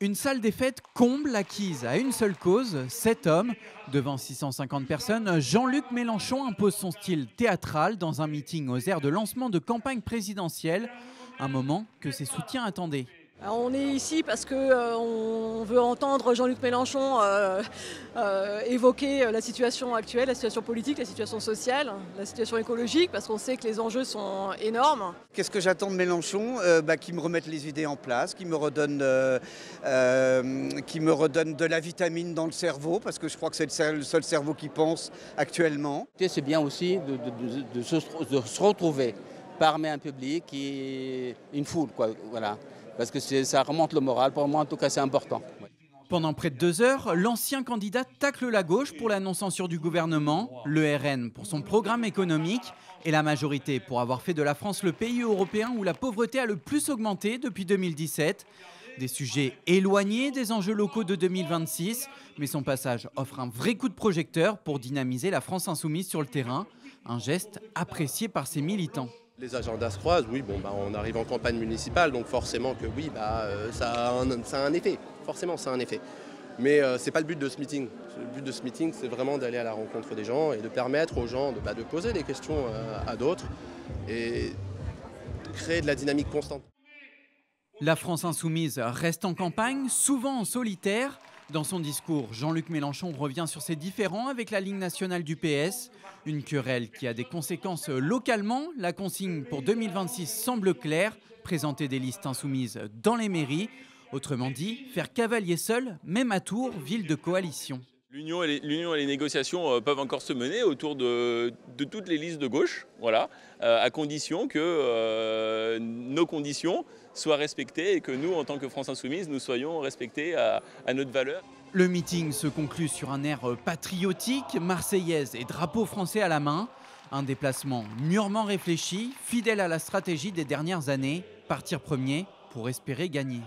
Une salle des fêtes comble acquise à une seule cause, 7 hommes. Devant 650 personnes, Jean-Luc Mélenchon impose son style théâtral dans un meeting aux airs de lancement de campagne présidentielle. Un moment que ses soutiens attendaient. Alors, on est ici parce qu'on veut entendre Jean-Luc Mélenchon évoquer la situation actuelle, la situation politique, la situation sociale, la situation écologique, parce qu'on sait que les enjeux sont énormes. Qu'est-ce que j'attends de Mélenchon? Qu'il me remette les idées en place, qu'il me redonne de la vitamine dans le cerveau, parce que je crois que c'est le seul cerveau qui pense actuellement. C'est bien aussi de se retrouver parmi un public et une foule, quoi, voilà. Parce que ça remonte le moral, pour moi en tout cas c'est important. Pendant près de 2 heures, l'ancien candidat tacle la gauche pour la non-censure du gouvernement, le RN pour son programme économique et la majorité pour avoir fait de la France le pays européen où la pauvreté a le plus augmenté depuis 2017. Des sujets éloignés des enjeux locaux de 2026, mais son passage offre un vrai coup de projecteur pour dynamiser la France insoumise sur le terrain, un geste apprécié par ses militants. Les agendas se croisent, oui, on arrive en campagne municipale, donc forcément que oui, ça a un effet, forcément ça a un effet. Mais ce n'est pas le but de ce meeting. Le but de ce meeting, c'est vraiment d'aller à la rencontre des gens et de permettre aux gens de poser des questions à d'autres et créer de la dynamique constante. La France insoumise reste en campagne, souvent en solitaire. Dans son discours, Jean-Luc Mélenchon revient sur ses différends avec la ligne nationale du PS. Une querelle qui a des conséquences localement. La consigne pour 2026 semble claire, présenter des listes insoumises dans les mairies. Autrement dit, faire cavalier seul, même à Tours, ville de coalition. L'union et les négociations peuvent encore se mener autour de toutes les listes de gauche, voilà, à condition que nos conditions soient respectées et que nous, en tant que France Insoumise, nous soyons respectés à notre valeur. Le meeting se conclut sur un air patriotique, marseillaise et drapeau français à la main. Un déplacement mûrement réfléchi, fidèle à la stratégie des dernières années, partir premier pour espérer gagner.